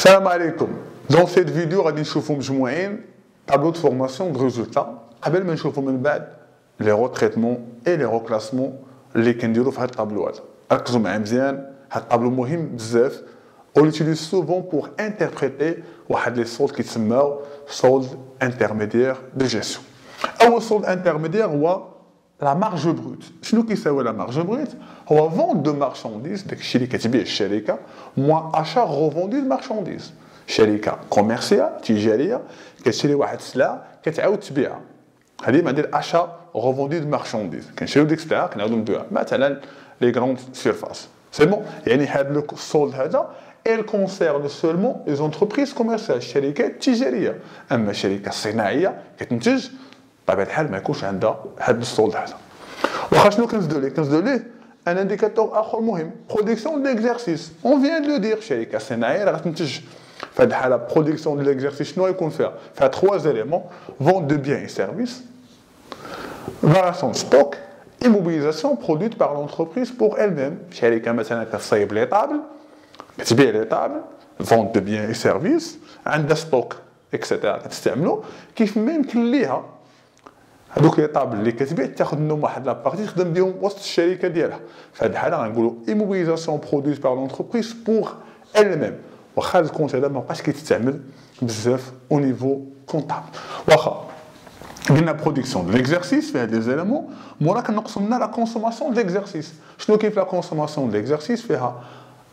Salam alaikum. Dans cette vidéo, on va voir un tableau de formation de résultats. Avant de voir les retraitements et les reclassements اللي كنديروا في هذا الطابلو هذا. ركزوا معايا مزيان، هذا الطابلو مهم بزاف. On l'utilise souvent pour interpréter واحد les soldes qui تسموا solde intermédiaire de gestion. أول solde intermédiaire هو la marge brute. شنو كيساوي la marge brute؟ هو vente de marchandises، داك الشيء اللي كتبيع الشركة، moins achat revendu de marchandises. شركة كوميرسيال تجارية كتشري واحد السلعة كتعاود تبيعها. هذه معناتها الاشا ريفوندي دو مارشانديز كنشريو ديك السلعه كنعاودو نبيعوها مثلا لي غروند سيرفاس سي بون يعني هذا السولد هذا il concerne seulement les entreprises commerciales الشركات التجاريه اما الشركه الصناعيه كتنتج بطبيعه الحال ما يكونش عندها هذا السولد هذا واخا شنو كنزدو ليه ان انديكاتور اخر مهم برودكسيون ديكزارسيس اون فيان دو دير الشركه الصناعيه راه غتنتج في هذه الحاله برودكسيون دو ليكزارسيس شنو يكون فيها trois éléments vente de biens et services variation de stock et mobilisation produite par l'entreprise pour elle-même. شركة مثلا كتصايب لي طابل كتبيع لي طابل vente de biens et services عندها ستوك اكسيتيرا كتستعملو كيف ما يمكن ليها هذوك لي طابل اللي كتبيع تاخذ منهم واحد لابارتي تخدم بهم وسط الشركة ديالها. في هذه الحالة غنقولوا immobilisation produite par l'entreprise pour elle-même. واخا هذا الكونت هذا مابقاش كيتستعمل بزاف au niveau comptable. واخا قلنا برودكسيون دو ليكزارسيس فيها دي زيليمون مولا كنقصوا منها لا كونسوماسيون دو ليكزارسيس. شنو كاين في لا كونسوماسيون دو ليكزارسيس؟ فيها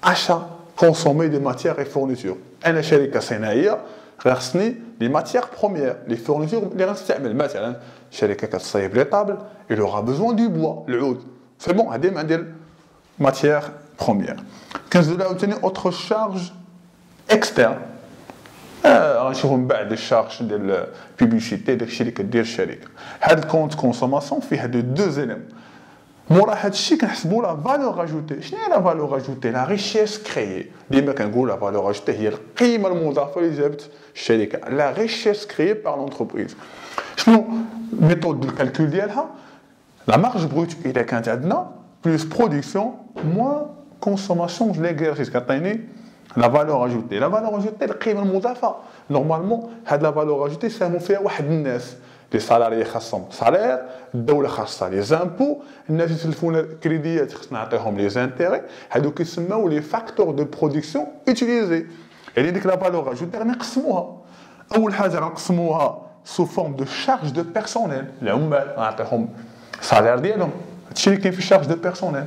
اشا كونسومي دي ماتيير اي فورنيتور. انا شركه صناعيه خاصني لي ماتيير بروميير لي فورنيتور اللي غنستعمل مثلا شركه كتصايب لي طابل il aura besoin du bois العود سي بون هذه مع ماتيير بروميير. كنزيدو عاوتاني اوتر شارج اكسترن غنشوفوا من بعد الشارج ديال البيبليسيتي داكشي اللي كدير الشركه. هاد الكونت كونسوماسيون فيه دو زيليم. مورا هاد الشيء كنحسبوا لا فالور اجوتي. شنو هي لا فالور اجوتي؟ لا ريشيس كريي. ديما كنقول لا فالور اجوتي هي القيمه المضافه اللي جابت الشركه، لا ريشيس كريي بار لونتربريز. شنو ميثود دو الكالكول ديالها؟ لا مارج بروت اذا كانت عندنا بلوس برودكسيون موان كونسوماسيون دو ليكزارسيس كتعطيني لا فالور اجوتي. لا فالور اجوتي القيمه المضافه. نورمالمون هاد لا فالور اجوتي ساهموا فيها واحد الناس لي سالاري خاصهم سالير، الدوله خاصها لي زامبو، الناس يسلفونا كريديات خصنا نعطيهم لي زانتيري. هادو كيسموا لي فاكتور دو برودكسيون اوتيليزي. يعني ديك لا فالور اجوتي غنقسموها. اول حاجه غنقسموها سو فورم دو شارج دو بيرسونيل. العمال غنعطيهم سالير ديالهم، هادشي اللي كاين في شارج دو بيرسونيل.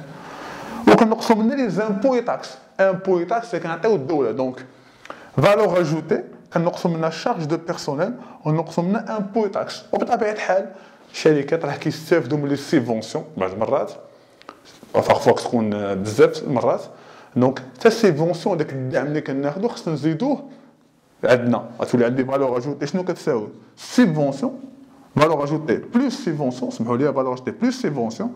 وكنقصوا منها لي زامبو اي تاكس. امبو اي تاكس اللي كنعطيو الدوله. دونك فالور اجوتي كنقصوا منها شارج دو بيرسونيل ونقصوا منها امبو تاكس. وبطبيعه الحال الشركات راه كيستافدوا من لي سيفونسيون بعض المرات بارفوا تكون بزاف المرات. دونك حتى السيفونسيون داك الدعم اللي كناخذو خصنا نزيدوه عندنا. غتولي عندي فالور اجوتي شنو كتساوي؟ سيفونسيون فالور اجوتي بلوس سيفونسيون سمحوا لي فالور اجوتي بلوس سيفونسيون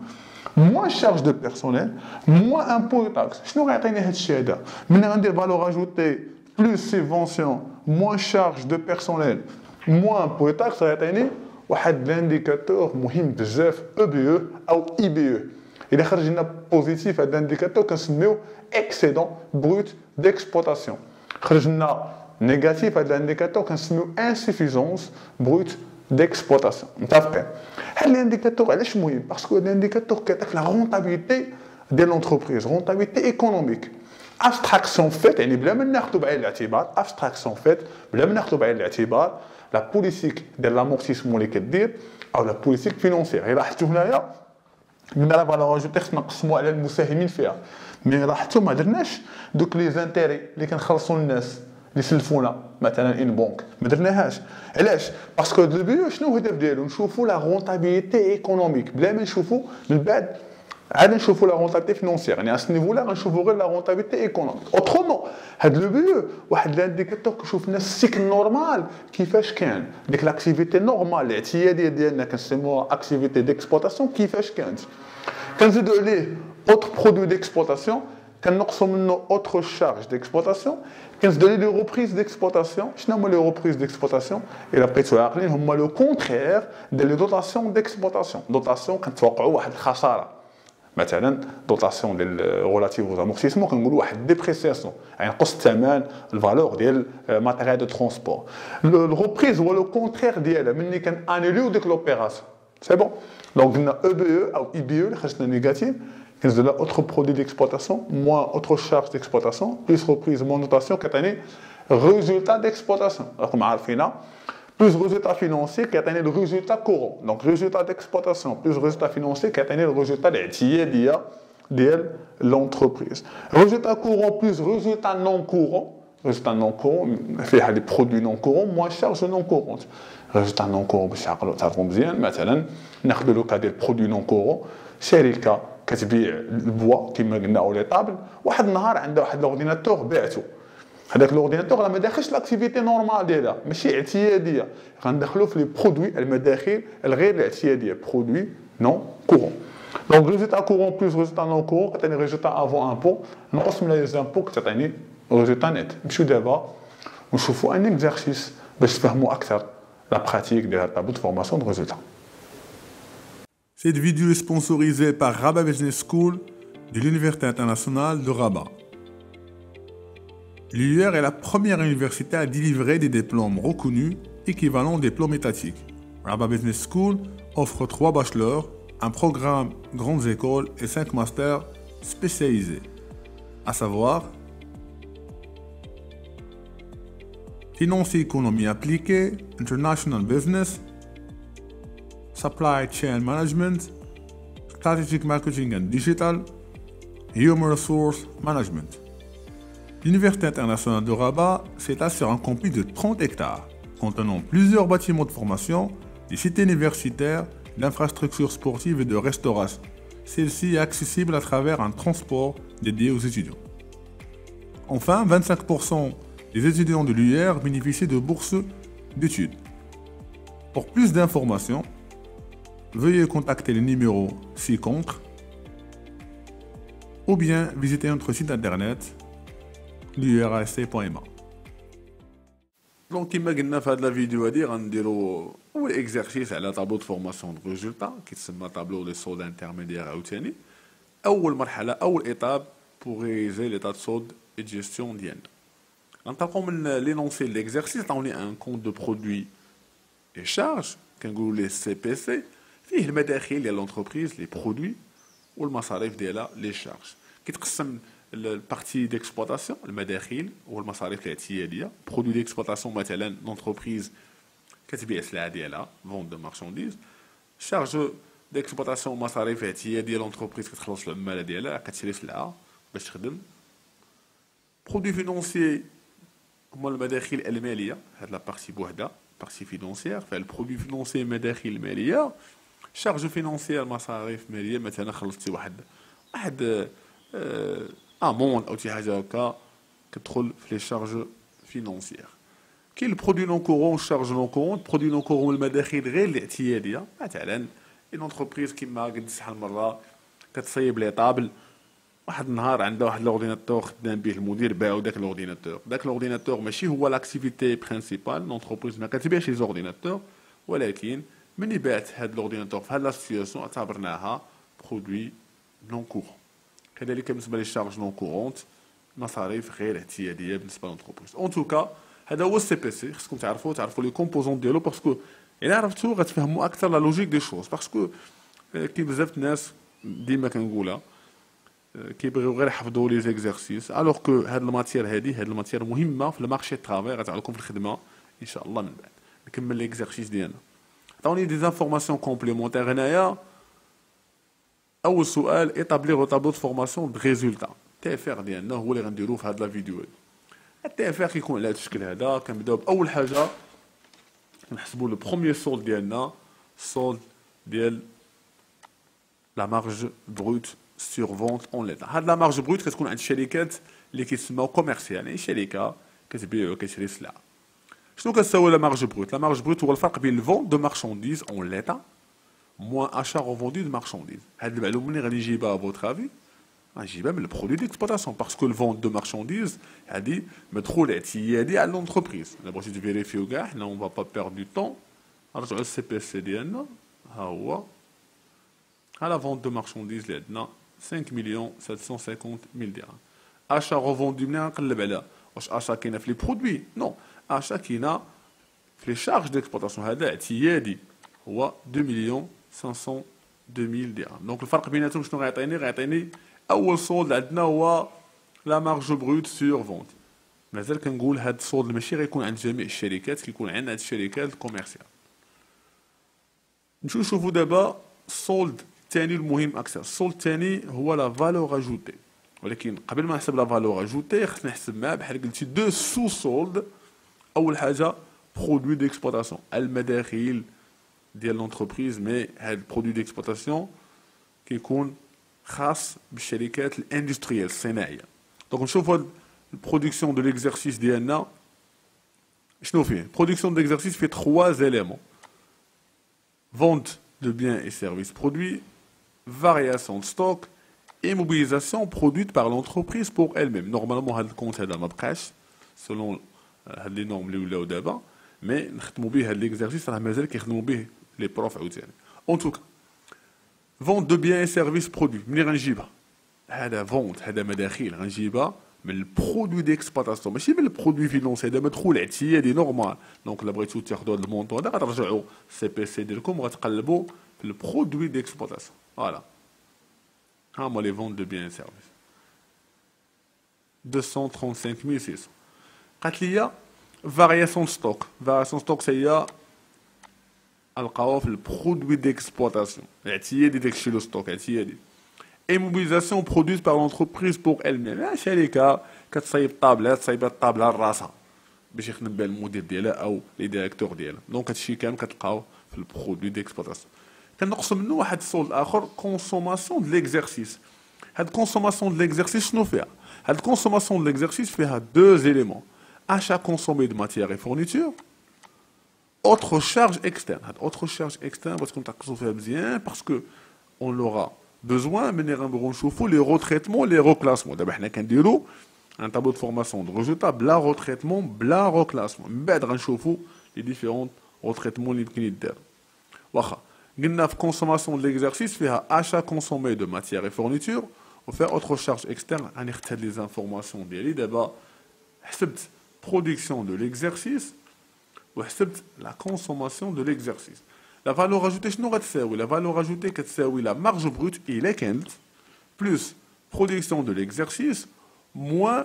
moins charge de personnel, moins impôt et taxes. شنو غيعطيني هاد الشيء هذا؟ من غندير فالور اجوتي plus subvention, moins charge de personnel, moins impôt et taxes غيعطيني واحد لانديكاتور مهم بزاف EBE او IBE. إذا خرج لنا بوزيتيف هاد الانديكاتور كنسميوه اكسيدون بروت ديكسبلوطاسيون. خرج لنا نيجاتيف هاد الانديكاتور كنسميوه انسيفيزونس بروت ديكسبلوطاسيون. متفقين؟ هاد الانديكاتور علاش مهم؟ باسكو الانديكاتور كيعطيك لا رونطابيليتي ديال لونتربريز، رونطابيليتي ايكونوميك. ابستراكسيون فيت يعني بلا ما ناخذوا بعين الاعتبار، ابستراكسيون فيت بلا ما ناخذوا بعين الاعتبار لا بوليتيك ديال لامورتيسمون اللي كدير او لا بوليتيك فينونسيير. غير لاحظتوا هنايا من لا فالور اجوتي خصنا نقسموا على المساهمين فيها، مي لاحظتوا ما درناش دوك لي زانتيري اللي كنخلصوا الناس اللي سلفونا مثلا ان بونك ما درناهاش. علاش؟ باسكو دو بيو شنو الهدف ديالو؟ نشوفوا لا رونطابيليتي ايكونوميك بلا ما نشوفوا من بعد عاد نشوفوا لا رونطابيليتي فينونسيير. يعني على النيفو لا غنشوفوا غير لا رونطابيليتي ايكونوميك. اوترومون هاد لو بيو واحد لانديكاتور كيشوف لنا السيكل نورمال كيفاش كان ديك لاكتيفيتي نورمال الاعتياديه ديالنا كنسموها اكتيفيتي ديكسبلوطاسيون كيفاش كانت. كنزيدوا عليه اوتر برودوي ديكسبلوطاسيون كنقصوا منه اوتر شارج ديكسبلوطاسيون. كنزيدوا عليه لي ريبريز ديكسبلوطاسيون. شنو هما لي ريبريز ديكسبلوطاسيون؟ الا بقيتوا عاقلين هما لو كونتريير ديال لي دوطاسيون ديكسبلوطاسيون. دوطاسيون كنتوقعوا واحد الخساره مثلا دوطاسيون ديال رولاتيف aux amortissements كنقولوا واحد ديبريسياسيون يعني نقص الثمن الفالور ديال ماتيريال دو ترونسبور. الريبريز هو لو كونترير ديالها ملي كنانيليو ديك لوبيراسيون سي بون. دونك قلنا او بي او او اي بي او اللي خرجنا نيجاتيف كنزيد لها اوتر برودوي ديكسبلوطاسيون موان اوتر شارج ديكسبلوطاسيون بلس ريبريز مون نوتاسيون كتعني résultat d'exploitation. Alors, comme on plus résultat financier qui atteint le résultat courant. Donc, résultat d'exploitation plus résultat financier qui atteint le résultat de l'entreprise. Résultat courant plus résultat non courant. Résultat non courant, fait des produits non courants, moins charge non courante. Résultat non courant, تعرفوا مزيان مثلا ناخذ لو كا ديال produits non courants. شركة كتبيع البوا كما قلنا او لي طابل واحد النهار عندها واحد الاورديناتور بعته. هذاك الاورديناتور راه ما داخلش لاكتيفيتي نورمال ديالها ماشي اعتياديه غندخلو في لي برودوي المداخيل الغير الاعتياديه برودوي نون كورون. دونك ريزولتا كورون بلس ريزولتا نون كورون كتعطيني ريزولتا افون امبو نقص من لي زامبو كتعطيني ريزولتا نيت. نمشيو دابا ونشوفوا ان اكزارسيس باش تفهموا اكثر لا براتيك ديال هاد الطابلو دو فورماسيون دو ريزولتا. Cette vidéo est sponsorisée par Rabat Business School de l'Université internationale de Rabat. L'UR est la première université à délivrer des diplômes reconnus équivalents aux diplômes étatiques. Rabat Business School offre 3 bachelors, un programme grandes écoles et 5 masters spécialisés, à savoir Finance et économie appliquée, International Business, Supply Chain Management, Strategic Marketing and Digital, Human Resource Management. L'Université internationale de Rabat s'étale sur un campus de 30 hectares, contenant plusieurs bâtiments de formation, des sites universitaires, d'infrastructures sportives et de restauration. Celle-ci est accessible à travers un transport dédié aux étudiants. Enfin, 25% des étudiants de l'UR bénéficient de bourses d'études. Pour plus d'informations, veuillez contacter le numéro ci-contre ou bien visiter notre site internet l'urasc.ma. دونك كما قلنا في هاد لا فيديو هادي غنديرو اول اكزرسيس على طابلو دو فورماسيون دو ريزولتا كيتسمى طابلو دي سولد انترميديير عاوتاني. اول مرحله اول ايطاب بوغ ريزي ليطا دو سولد اي جيستيون ديالنا. غنطلقو من لينونسي ليكزرسيس عطاوني ان كونت دو برودوي اي شارج كنقولوا ليه سي بي سي فيه المداخيل ديال لونتربريز لي برودوي والمصاريف ديالها لي شارج. كيتقسم البارتي ديكسبلوطاسيون المداخيل والمصاريف الاعتياديه. برودوي ديكسبلوطاسيون مثلا لونتربريز كتبيع السلعه ديالها فون دو مارشانديز. شارج ديكسبلوطاسيون مصاريف اعتياديه لونتربريز كتخلص العماله ديالها كتشري سلعه باش تخدم. برودوي فينونسيي هما المداخيل الماليه هاد لا بارتي بوحدها بارتي فينونسيير. فالبرودوي فينونسيي مداخيل الماليه. شارج فينونسيير مصاريف ماليه مثلا خلصتي واحد امون او شي حاجه هكا كتدخل في لي شارج فينونسيير. كاين البرودوي نون كورون شارج نون كورون. برودوي نون كورون المداخيل غير الاعتياديه مثلا اون انتربريز كيما قد شحال مره كتصيب لي طابل واحد النهار عندها واحد لورديناتور خدام به المدير باعو داك لورديناتور ماشي هو لاكتيفيتي برينسيبال لونتربريز ما كتبيعش لي زورديناتور ولكن ملي باعت هاد لورديناتور في هاد لا سيتوياسيون اعتبرناها برودوي نون كورون. كذلك بالنسبه للشارج نون كورونت مصاريف غير اعتياديه بالنسبه للونتربريز. اون توكا هذا هو السي بي سي. خصكم تعرفوا لي كومبوزون ديالو باسكو الا عرفتو غتفهموا اكثر لا لوجيك دي شوز. باسكو كاين بزاف الناس ديما كنقولها كيبغيو غير يحفظوا لي زيكزارسيس الوغ كو هاد الماتير مهمه في المارشي الطرافاي غتعاونكم في الخدمه ان شاء الله. من بعد نكمل ليكزارسيس ديالنا. عطاوني دي زانفورماسيون كومبليمونتير هنايا. اول سؤال ايطابليغ طابلو دو فورماسيون دو ريزولتا. تي اف ار ديالنا هو اللي غنديروه في هاد لا فيديو هادي. التي اف ار كيكون على هاد الشكل هذا. كنبداو باول حاجه نحسبوا لو بروميير سولد ديالنا سولد ديال لا مارج بروت سور فونت اون ليتا. هاد لا مارج بروت كتكون عند الشركات اللي كيتسماو كوميرسيال يعني شركه كتبيع وكتشري سلعه. شنو كتساوي لا مارج بروت؟ لا مارج بروت هو الفرق بين الفونت دو مارشانديز اون ليتا moins achat revendu de marchandises. هاد المعلومه اللي غادي نجيبها فوتر افي غنجيبها من البرودوي ديكسبلوطاسيون باسكو الفونت دو مارشانديز هادي مدخول اعتيادي على لونتربريز. الا بغيتي تفيريفيو كاع حنا اون با بيرد دو طون نرجعوا للسي بي اس سي ديالنا. ها هو ها لا فونت دو مارشانديز اللي عندنا 5 millions 750 000 dirhams. Achat revendu منين غنقلب على واش achat كاينه في لي برودوي؟ نو، achat كاينه في لي شارج ديكسبلوطاسيون. هذا اعتيادي هو 2 مليون 500 2000 درهم. دونك الفرق بيناتهم شنو غيعطيني؟ غيعطيني اول صولد عندنا هو لا مارج بروت سور فونت. مازال كنقول هاد الصولد ماشي غيكون عند جميع الشركات، كيكون عند الشركات الكوميرسيال. نشوفوا دابا الصولد الثاني المهم اكثر. الصولد الثاني هو لا فالور اجوتي، ولكن قبل ما نحسب لا فالور اجوتي خصنا نحسب معاه بحال قلتي دو سو سولد. اول حاجه برودوي ديكسبلوطاسيون، المداخيل ديال لونتربريز، مي هاد البرودوي ديكسبلوطاسيون كيكون خاص بالشركات الاندستريال الصناعيه. دونك نشوفوا البرودكسيون دو ليكزارسيس ديالنا شنو فيه. برودكسيون دو ليكزارسيس فيه 3 éléments: vente de biens et services produits, variation de stock et mobilisation produite par l'entreprise pour elle-même. Normalement هاد الكونت هذا ما بقاش selon هاد لي نورم اللي ولاو دابا، مي نخدموا به هاد ليكزارسيس راه مازال كيخدموا به لي بروف عاوتاني. اون توكا فونت دو بيان اي سيرفيس برودوي، منين غنجيبها؟ هذا فونت، هذا مداخيل غنجيبها من البرودوي ديكسبلوطاسيون، ماشي من البرودوي فينونسي. هذا مدخول اعتيادي نورمال. دونك الا بغيتو تاخذوا هذا المونطون هذا غترجعوا سي بي سي ديالكم وغتقلبوا في البرودوي ديكسبلوطاسيون. فوالا ها هما لي فونت دو بيان اي سيرفيس 235600. قالت لي فارياسيون ستوك. فارياسيون ستوك هي القاو في البرودوي ديكسبلوطاسيون، اعتيادي داكشي لو ستوك اعتيادي. اي موبيليزاسيون برودويت بار لونتربريز بور ال ميم، شركه كتصايب طابله تصايب الطابله لراسها باش يخدم بها المدير ديالها او لي ديريكتور ديالها. دونك هادشي كامل كتلقاو في البرودوي ديكسبلوطاسيون. كنقص منه واحد الصولد اخر، كونسوماسيون دو ليكزارسيس. هاد كونسوماسيون دو ليكزارسيس شنو فيها؟ هاد كونسوماسيون دو ليكزارسيس فيها 2 éléments: achat consommé de matières et fournitures, autre charge externe. هاد autre charge externe بغيتكم تركزوا فيها مزيان باسكو اون لورا besoin ملي غنبغيو نشوفوا لي روتريتمون لي روكلاسمون. دابا حنا كنديروا ان تابلو دو فورماسيون دو ريزولتا بلا روتريتمون بلا روكلاسمون، من بعد غنشوفوا لي ديفيرونت روتريتمون اللي يمكن يدار. واخا قلنا في كونسوماسيون دو ليكزارسيس فيها achat consommé de matières et fournitures وفيها autre charge externe. غنختار لي زانفورماسيون ديالي دابا. حسبت production de l'exercice وحسبت la consommation de l'exercice. La valeur ajoutée شنو غتساوي؟ La valeur ajoutée كتساوي la marge brute إلا كانت plus production de l'exercice moins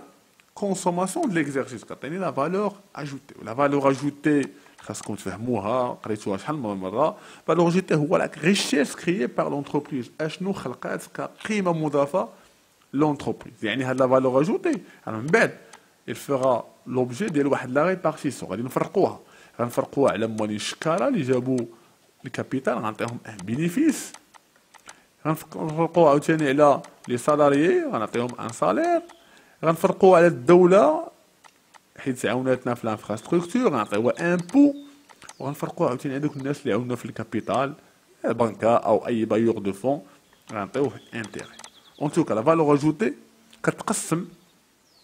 consommation de l'exercice كتعطيني la valeur ajoutée. La valeur ajoutée خاصكم تفهموها، قريتوها شحال من مرة. valeur ajoutée هو la richesse créée par l'entreprise، اشنو خلقات كقيمة مضافة l'entreprise. يعني هاد la valeur ajoutée من بعد il fera l'objet ديال واحد لا ريبارتيسيون. غادي غنفرقوها على موالين الشكاره اللي جابوا الكابيتال غنعطيهم ان بينيفيس. غنفرقوها عاوتاني على لي سالاريي غنعطيهم ان سالير. غنفرقوها على الدوله حيت عاوناتنا في الانفراستركتور غنعطيوها امبو. وغنفرقوها عاوتاني على دوك الناس اللي عاونونا في الكابيتال، بنكه او اي بايور دو فون غنعطيوه انتيري. اون توكا لا فالور اجوتي كتقسم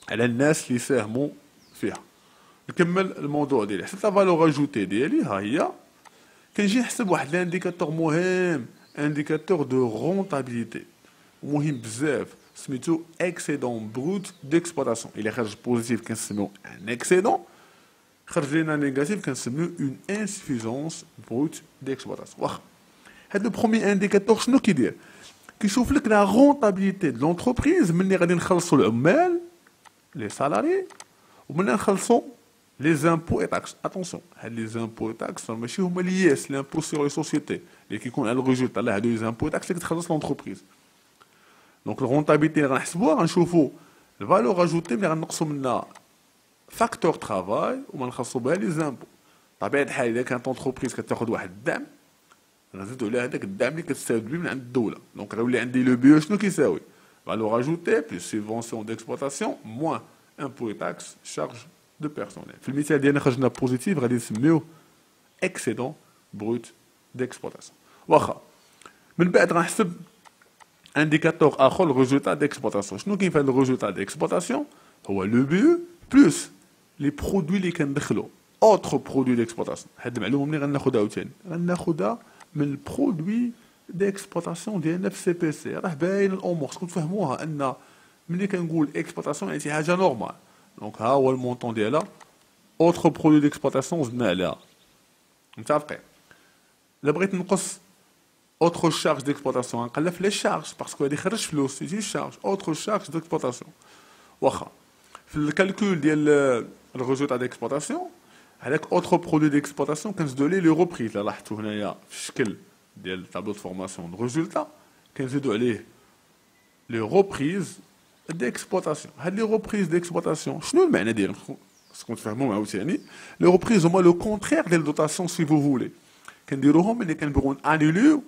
على الناس اللي ساهموا فيها. نكمل الموضوع ديالي. حسبت لا فالور اجوتي ديالي ها هي. كنجي نحسب واحد الانديكاتور مهم، انديكاتور دو رونطابيليتي مهم بزاف، سميتو اكسيدون بروت ديكسبلوطاسيون. الا خرج بوزيتيف كنسميو ان اكسيدون، خرج لينا نيجاتيف كنسميو اون انسفيزونس بروت ديكسبلوطاسيون. واخا هاد لو بروميي انديكاتور شنو كيدير؟ كيشوف لك لا رونطابيليتي دو لونتربريز ملي غادي نخلصوا العمال لي سالاري ومنين نخلصوا لي زامبو اي تاكس. اتونسيون هاد لي زامبو اي تاكس ماشي هما لي ياس لامبو سور لي سوسيتي اللي كيكون على الريزولتا، لا هادو لي زامبو اي تاكس اللي كتخلص لونتربريز. دونك الرونطابيلتي اللي غنحسبوها غنشوفوا الفالور اجوتي ملي غنقصوا منها فاكتور ترافاي وما نخلصوا بها لي زامبو. طبيعة الحال اذا كانت لونتربريز كتاخذ واحد الدعم غنزيدو على هذاك الدعم اللي كتستافد بيه من عند الدوله. دونك غيولي عندي لو بي او شنو كيساوي؟ valeur ajoutée plus subvention d'exploitation moins impôts et taxes charges de personnel. في المثال ديالنا خرجنا بوزيتيف غادي نسميوه excédent brut d'exploitation. واخا من بعد غنحسب انديكاتور اخر الريزولتا ديكسبلوطاسيون. شنو كاين في هذا الريزولتا ديكسبلوطاسيون؟ هو لو بي او بلس لي برودوي اللي كندخلو اوتر برودوي ديكسبلوطاسيون. هاد المعلومه ملي غناخدها عاوتاني غناخدها من البرودوي ديكسبلوطاسيون ديالنا في السي بي سي. راه باين الامور خصكم تفهموها ان ملي كنقول اكسبلوطاسيون يعني شي حاجه نورمال. دونك ها هو المونطون ديالها. اوتر برودوي ديكسبلوطاسيون زدنا عليها. متفقين؟ الا بغيت نقص اوتر شارج ديكسبلوطاسيون غنقلب في لي شارج باسكو هادي خرج فلوس يجي شارج اوتر شارج ديكسبلوطاسيون. واخا في الكالكول ديال الريزولتا ديكسبلوطاسيون هذاك اوتر برودوي ديكسبلوطاسيون كنزيدو عليه لي روبريز. الا لاحظتو هنايا في الشكل ديال تابلو دو فورماسيون دو ريزولتا كنزيدو عليه لي روبريز ديكسبلوطاسيون. هاد لي روبريز ديكسبلوطاسيون شنو المعنى ديالهم؟ خصكم تفهموا عاوتاني. لي روبريز هما لو كونترير ديال دوطاسيون سي فو فولي. كنديروهم ملي كنبغيو انيليو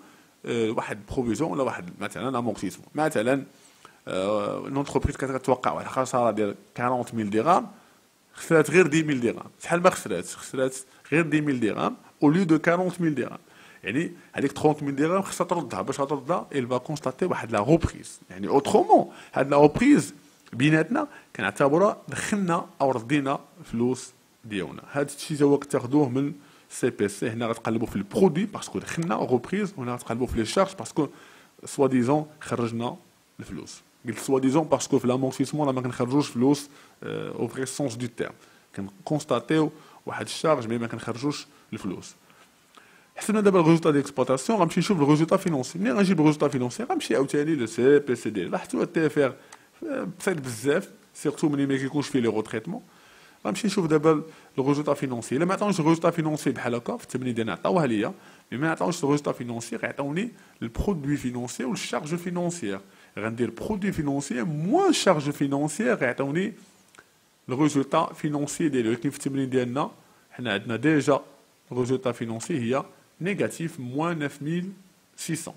واحد بروفيزيون ولا واحد مثلا امورتيسمون. مثلا لونتربريز كتوقع واحد الخساره ديال 40000 درهم خسرات غير 10000 درهم. شحال ما خسرات غير 10000 درهم او ليو دو 40000 درهم. يعني هذيك 30000 درهم خصها تردها. باش تردها il va constater واحد لا روبريز. يعني اوترومون هاد لا روبريز بيناتنا كنعتبروها دخلنا او ردينا فلوس ديالنا. هاد الشيء تا هو كتاخذوه من سي بي سي. هنا غتقلبوا في البرودوي باسكو دخلنا روبريز، وهنا غتقلبوا في لي شارج باسكو سوا ديزون خرجنا الفلوس. قلت سوا ديزون باسكو في لامورتيسمون راه ما كنخرجوش فلوس او فري سونس دو تيرم. كنكونستاتيو واحد الشارج مي ما كنخرجوش الفلوس. حسبنا دابا الريزولتا ديكسبلوطاسيون غنمشي نشوف الريزولتا فينونسي. ملي غنجيب الريزولتا فينونسي غنمشي عاوتاني لو سي بي سي دي. لاحظتوا التي اف ار بسيط بزاف سيرتو ملي ما كيكونش فيه لي روتريتمون. غنمشي نشوف دابا الريزولتا فينونسي. الا ما عطاونيش الريزولتا فينونسي بحال هكا في التمرين ديالنا عطاوها ليا مي ما عطاونيش الريزولتا فينونسي غيعطيوني البرودوي فينونسي والشارج فينونسيير. غندير برودوي فينونسي موان شارج فينونسيير غيعطيوني الريزولتا فينونسي ديالو. ولكن في التمرين ديالنا حنا عندنا ديجا الريزولتا فينونسي هي نيجاتيف موان 9600.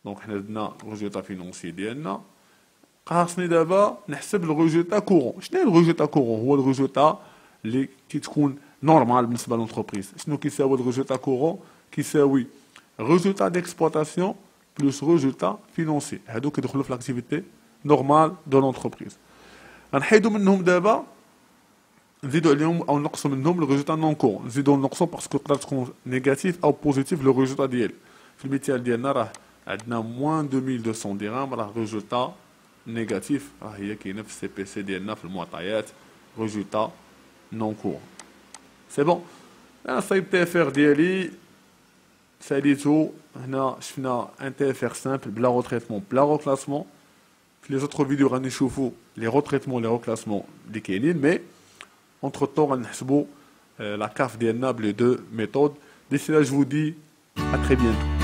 دونك حنا درنا الريزولتا فينونسي ديالنا. خاصني دابا نحسب الريزولتا كورون. شنو هي الريزولتا كورون؟ هو الريزولتا اللي كتكون نورمال بالنسبه للونتربريز. شنو كيساوي الريزولتا كورون؟ كيساوي ريزولتا ديكسبلوطاسيون بلس ريزولتا فينونسي. هادو كيدخلوا في لاكتيفيتي نورمال دو لونتربريز. غنحيدو منهم دابا نزيدو عليهم او نقصوا منهم الريزولتا نون كورون. نزيدو نقصوا باسكو تقدر تكون نيجاتيف او بوزيتيف لو ريزولتا ديالي. في المثال ديالنا راه عندنا موان 2200 درهم راه ريزولتا نيجاتيف. راه هي كاينه في السي بي سي ديالنا في المعطيات ريزولتا نون كورون. سي بون. انا صايب تي اف ار ديالي ساليتو. هنا شفنا ان تي اف ار سامبل بلا روتريتمون بلا روكلاسمون. في لي زوتر فيديو غادي نشوفو لي روتريتمون لي روكلاسمون اللي كاينين. مي اونتر طون غنحسبو لا كاف ديالنا بلي دو ميثود. ديسي لا جو vous dis à très bientôt.